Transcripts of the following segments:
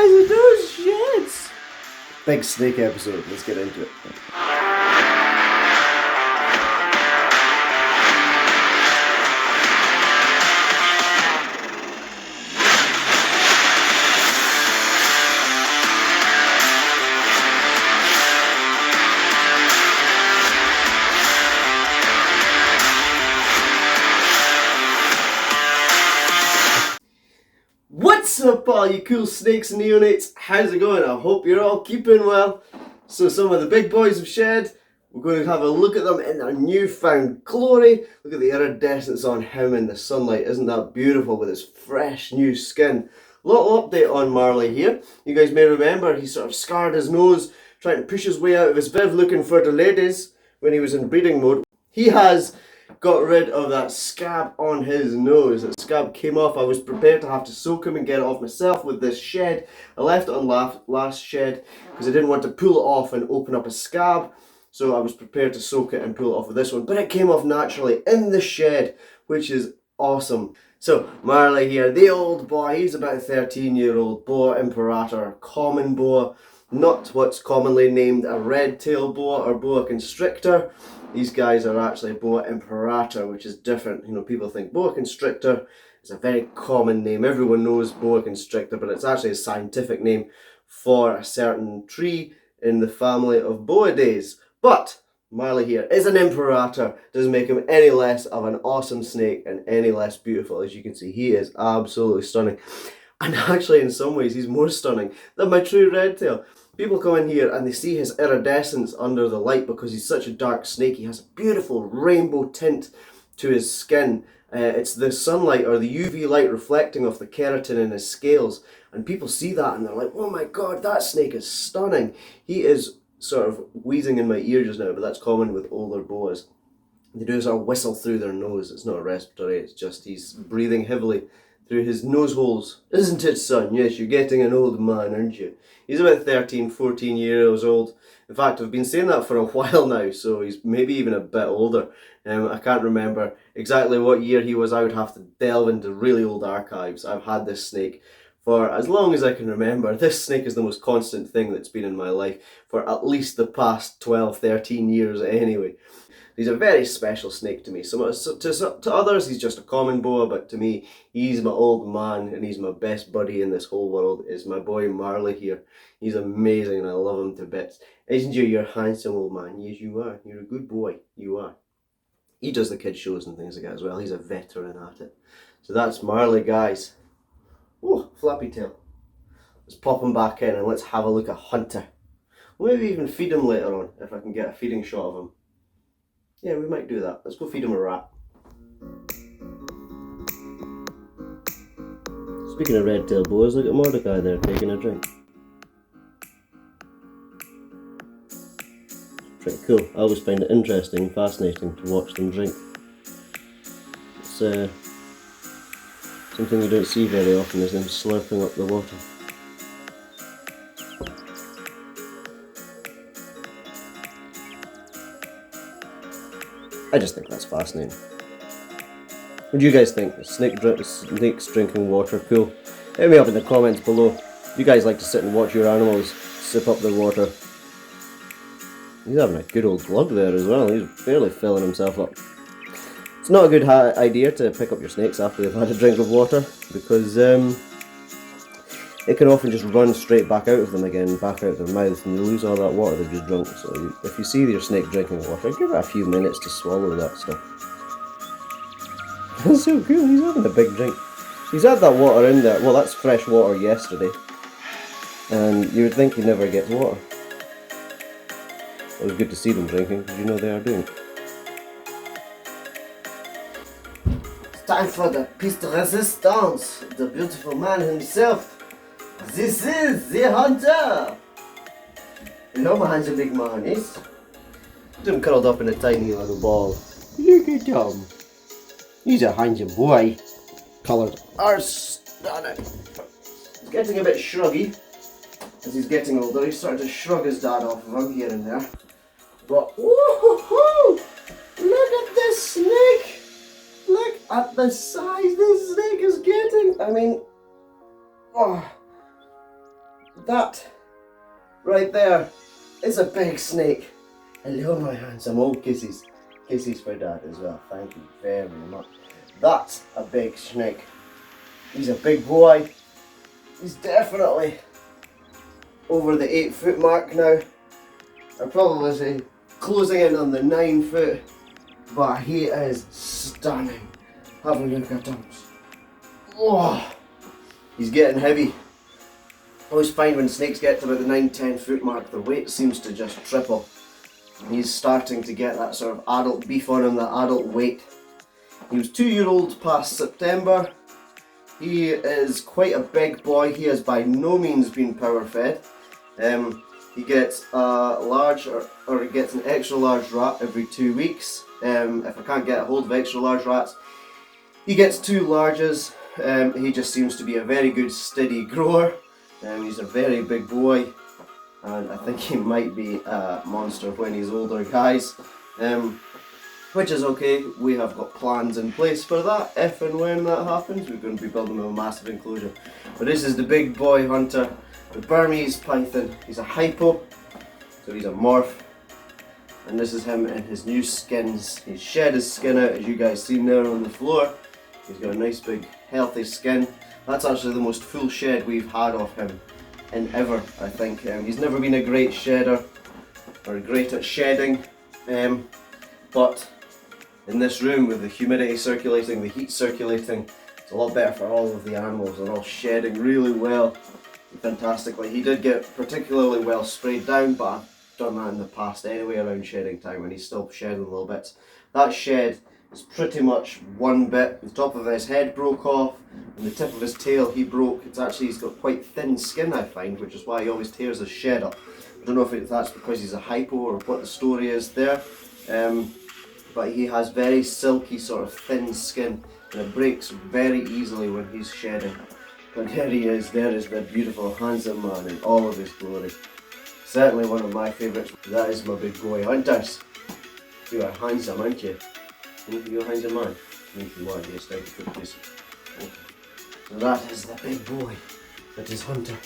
guys are those shits? Big snake episode, let's get into it. What's up all you cool snakes and neonates? How's it going? I hope you're all keeping well. So some of the big boys have shed. We're going to have a look at them in their newfound glory. Look at the iridescence on him in the sunlight. Isn't that beautiful with his fresh new skin? Little update on Marley here. You guys may remember he sort of scarred his nose trying to push his way out of his viv looking for the ladies when he was in breeding mode. He has got rid of that scab on his nose. That scab came off. I was prepared to have to soak him and get it off myself with this shed. I left it on last shed because I didn't want to pull it off and open up a scab. So I was prepared to soak it and pull it off with this one. But it came off naturally in the shed, which is awesome. So Marley here, the old boy. He's about a 13-year-old boa imperator, common boa. Not what's commonly named a red-tailed boa or boa constrictor. These guys are actually boa imperator, which is different. You know, people think boa constrictor is a very common name. Everyone knows boa constrictor, but it's actually a scientific name for a certain tree in the family of boidae. But Marley here is an imperator. Doesn't make him any less of an awesome snake and any less beautiful. As you can see, he is absolutely stunning. And actually, in some ways, he's more stunning than my true red tail. People come in here and they see his iridescence under the light because he's such a dark snake. He has a beautiful rainbow tint to his skin. It's the sunlight or the UV light reflecting off the keratin in his scales. And people see that and they're like, oh my god, that snake is stunning. He is sort of wheezing in my ear just now, but that's common with older boas. They do sort of whistle through their nose. It's not a respiratory, it's just he's breathing heavily through his nose holes. Isn't it, son? Yes, you're getting an old man, aren't you? He's about 13, 14 years old. In fact, I've been saying that for a while now, so he's maybe even a bit older. I can't remember exactly what year he was. I would have to delve into really old archives. I've had this snake for as long as I can remember. This snake is the most constant thing that's been in my life for at least the past 12, 13 years anyway. He's a very special snake to me. To others, he's just a common boa, but to me, he's my old man and he's my best buddy in this whole world. Is my boy Marley here. He's amazing and I love him to bits. Isn't you? You're a handsome old man. Yes, you are. You're a good boy. You are. He does the kids' shows and things like that as well. He's a veteran at it. So that's Marley, guys. Oh, flappy tail. Let's pop him back in and let's have a look at Hunter. We'll maybe even feed him later on if I can get a feeding shot of him. Yeah, we might do that. Let's go feed him a rat. Speaking of red-tailed boas, look at Mordecai there taking a drink. Pretty cool. I always find it interesting and fascinating to watch them drink. It's something you don't see very often, is them slurping up the water. I just think that's fascinating. What do you guys think? Snakes drinking water, cool? Hit me up in the comments below. You guys like to sit and watch your animals sip up their water. He's having a good old glug there as well. He's barely filling himself up. It's not a good idea to pick up your snakes after they've had a drink of water because it can often just run straight back out of them again, back out of their mouth, and you lose all that water they've just drunk. So if you see your snake drinking water, give it a few minutes to swallow that stuff. That's so cool, he's having a big drink. He's had that water in there. Well, that's fresh water yesterday. And you would think he'd never get water. It was good to see them drinking, because you know they are doing. It's time for the piece de resistance, the beautiful man himself. This is the Hunter! You know my handsome big man, yes? Look at him curled up in a tiny little ball. Look at him. He's a handsome boy. Colours are stunning. He's getting a bit shruggy. As he's getting older, he's starting to shrug his dad off of him here and there. But, woohoo! Look at this snake! Look at the size this snake is getting! I mean, oh. That right there is a big snake. Hello, my handsome old kisses. Kisses for Dad as well. Thank you very much. That's a big snake. He's a big boy. He's definitely over the 8 foot mark now. I'd probably say closing in on the 9 foot, but he is stunning. Have a look at him. Oh, he's getting heavy. I always find when snakes get to about the 9-10 foot mark, their weight seems to just triple. And he's starting to get that sort of adult beef on him, that adult weight. He was 2-year-old past September. He is quite a big boy. He has by no means been power fed. He gets a large or he gets an extra large rat every 2 weeks. If I can't get a hold of extra large rats, he gets 2 larges. He just seems to be a very good steady grower. He's a very big boy, and I think he might be a monster when he's older, guys. Which is okay. We have got plans in place for that. If and when that happens, we're going to be building a massive enclosure. But this is the big boy hunter, the Burmese python. He's a hypo, so he's a morph. And this is him in his new skins. He's shed his skin out, as you guys see there on the floor. He's got a nice big healthy skin. That's actually the most full shed we've had of him in ever, I think. He's never been a great shedder, or great at shedding, but in this room with the humidity circulating, the heat circulating, it's a lot better for all of the animals. They're all shedding really well, fantastically. He did get particularly well sprayed down, but I've done that in the past anyway around shedding time, and he's still shedding little bits. That shed is pretty much one bit. The top of his head broke off, and the tip of his tail he broke. It's actually, he's got quite thin skin, I find, which is why he always tears his shed up. I don't know if that's because he's a hypo or what the story is there, but he has very silky sort of thin skin, and it breaks very easily when he's shedding. But there he is, there is the beautiful handsome man in all of his glory. Certainly one of my favourites. That is my big boy hunters. You are handsome, aren't you? You're a handsome man. If you want, yes, thank you for this. Okay. So that is the big boy. That is Hunter.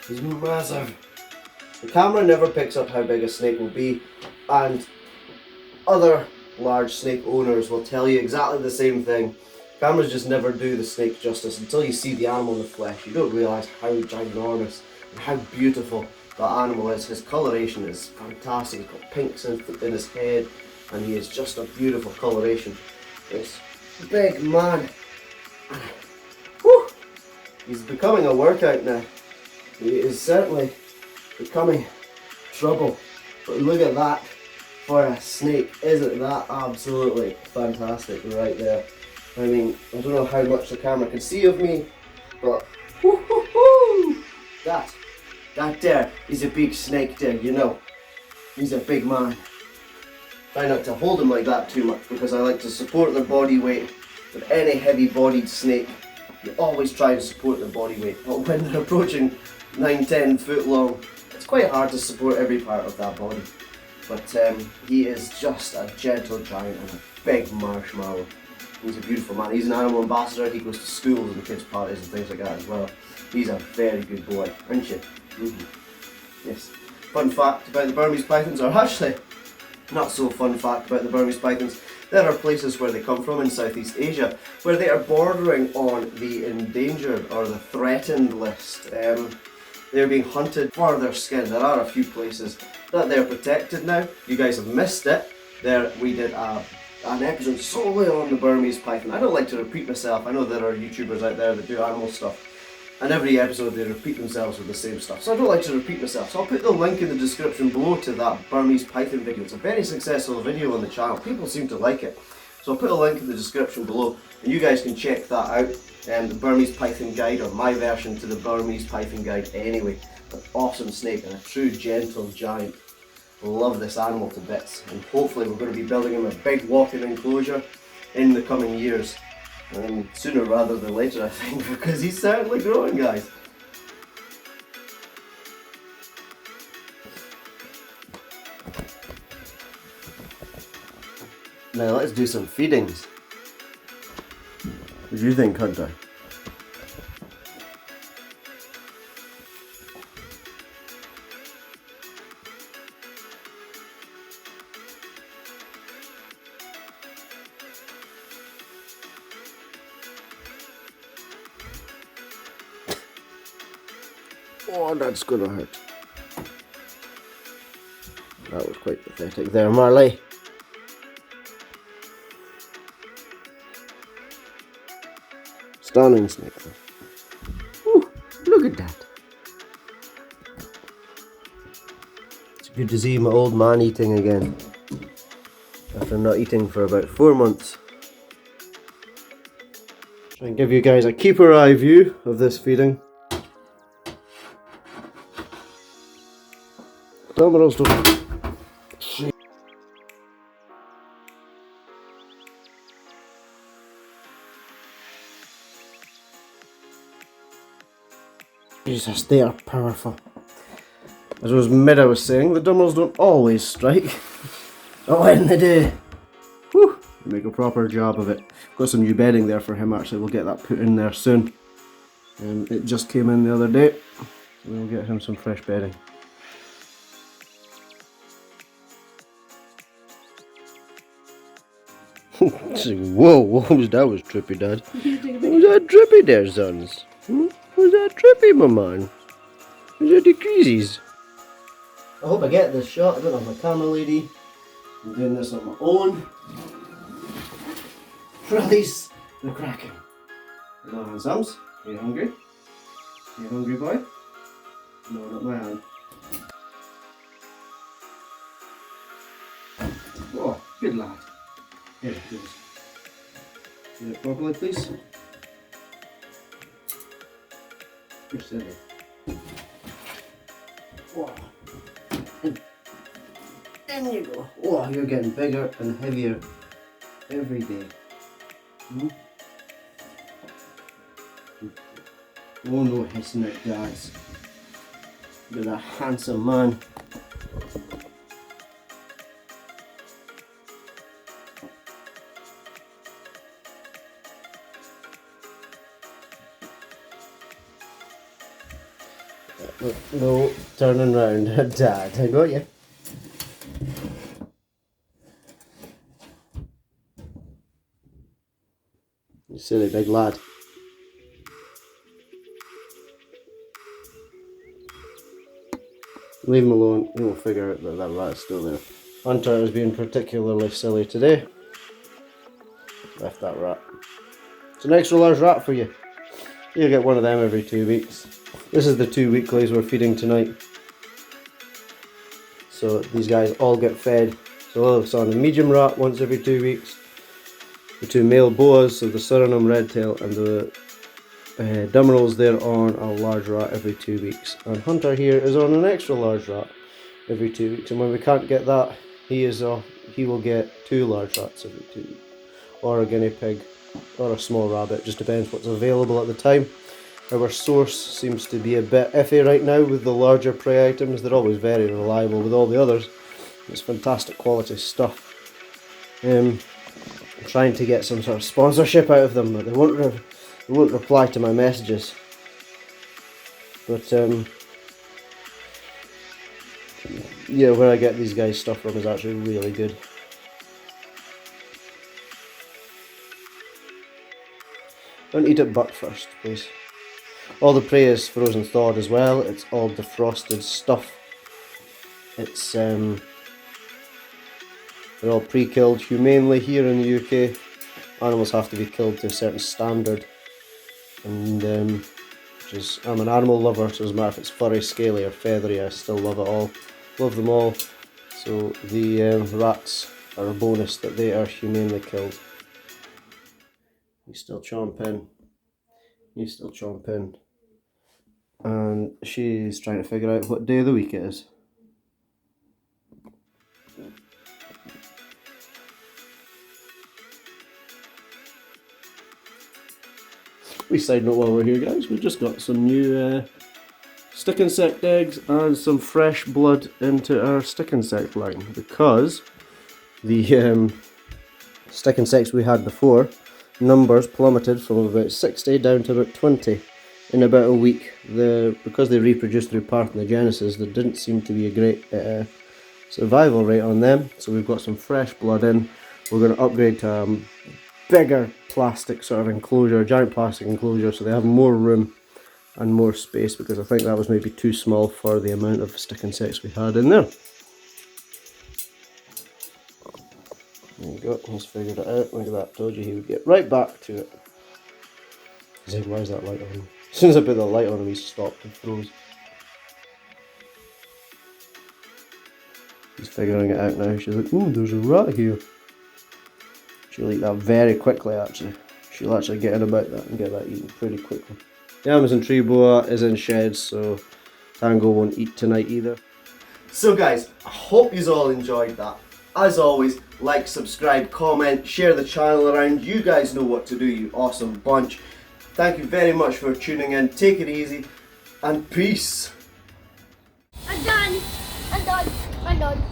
He's massive. The camera never picks up how big a snake will be, and other large snake owners will tell you exactly the same thing. Cameras just never do the snake justice. Until you see the animal in the flesh, you don't realise how ginormous and how beautiful that animal is. His coloration is fantastic. He's got pinks in his head, and he is just a beautiful coloration. This big man. Whew. He's becoming a workout now. He is certainly becoming trouble. But look at that for a snake. Isn't that absolutely fantastic right there? I mean, I don't know how much the camera can see of me, but whoo-hoo-hoo! That there is a big snake there, you know. He's a big man. Try not to hold him like that too much, because I like to support the body weight. With any heavy-bodied snake, you always try to support the body weight. But when they're approaching 9-10 foot long, it's quite hard to support every part of that body. But he is just a gentle giant and a big marshmallow. He's a beautiful man. He's an animal ambassador. He goes to schools and kids' parties and things like that as well. He's a very good boy, aren't you? Mm-hmm. Yes. Fun fact about the Burmese pythons, or actually, not so fun fact about the Burmese pythons. There are places where they come from in Southeast Asia where they are bordering on the endangered or the threatened list. They're being hunted for their skin. There are a few places that they're protected now. You guys have missed it. We did an episode solely on the Burmese python. I don't like to repeat myself. I know there are YouTubers out there that do animal stuff, and every episode they repeat themselves with the same stuff. So I don't like to repeat myself. So I'll put the link in the description below to that Burmese python video. It's a very successful video on the channel. People seem to like it. So I'll put a link in the description below, and you guys can check that out. The Burmese python guide, or my version to the Burmese python guide anyway. An awesome snake and a true gentle giant. Love this animal to bits, and hopefully we're going to be building him a big walk-in enclosure in the coming years. Sooner rather than later, I think, because he's certainly growing, guys. Now let's do some feedings. What do you think, Hunter? Oh, that's gonna hurt. That was quite pathetic there, Marley. Stunning snake. Ooh, look at that. It's good to see my old man eating again. After not eating for about 4 months. Try and give you guys a keeper eye view of this feeding. Dominoes don't. Jesus, they are powerful. As I was saying, the dominoes don't always strike. But when they do, whew, they make a proper job of it. Got some new bedding there for him actually, we'll get that put in there soon. It just came in the other day, so we'll get him some fresh bedding. Whoa, that was trippy, Dad. Was that trippy there, sons? Was that trippy, my man? Was that the creases? I hope I get this shot. I don't have my camera lady. I'm doing this on my own. Release the Kraken. Hello, handsums. Are you hungry? Are you hungry, boy? No, not my hand. Oh, good lad. Here it goes. Do it properly, please. You're silly. Oh. In you go. Oh, you're getting bigger and heavier every day. Oh, no hissing at guys. You're a handsome man. No, turning round, Dad. I got you. You silly big lad. Leave him alone. He will figure out that that rat's still there. Hunter is being particularly silly today. Left that rat. It's an extra large rat for you. You'll get one of them every 2 weeks. This is the 2 weeklies we're feeding tonight. So these guys all get fed. So it's on a medium rat once every 2 weeks. The two male boas, so the Suriname Redtail and the Dummerals, they're on a large rat every 2 weeks. And Hunter here is on an extra large rat every 2 weeks. And when we can't get that, he will get 2 large rats every 2 weeks. Or a guinea pig, or a small rabbit, just depends what's available at the time. Our source seems to be a bit iffy right now with the larger prey items. They're always very reliable with all the others. It's fantastic quality stuff. I'm trying to get some sort of sponsorship out of them, but they won't reply to my messages. But yeah, where I get these guys stuff from is actually really good. Don't eat it butt first, please. All the prey is frozen thawed as well. It's all defrosted stuff. It's they're all pre-killed humanely here in the UK. Animals have to be killed to a certain standard, and I'm an animal lover, so it doesn't matter if it's furry, scaly or feathery, I still love it all. Love them all. So the rats are a bonus that they are humanely killed. He's still chomping. He's still chomping. And she's trying to figure out what day of the week it is. We side note while we're here, guys, we've just got some new stick insect eggs and some fresh blood into our stick insect line, because the stick insects we had before, numbers plummeted from about 60 down to about 20 in about a week. Because they reproduced through parthenogenesis, there didn't seem to be a great survival rate on them, so we've got some fresh blood in. We're going to upgrade to a bigger plastic sort of enclosure, a giant plastic enclosure, so they have more room and more space, because I think that was maybe too small for the amount of stick insects we had in there. There you go, he's figured it out. Look at that, told you he would get right back to it. He's like, why is that light on? As soon as I put the light on him, he stopped and froze. He's figuring it out now. She's like, oh, there's a rat here. She'll eat that very quickly, actually. She'll actually get in about that and get that eaten pretty quickly. The Amazon tree boa is in sheds, so Tango won't eat tonight either. So guys, I hope you all enjoyed that. As always, like, subscribe, comment, share the channel around. You guys know what to do, you awesome bunch. Thank you very much for tuning in. Take it easy, and peace. I'm done. I'm done. I'm done.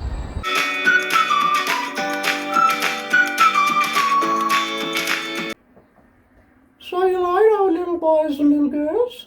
Say you later, little boys and little girls.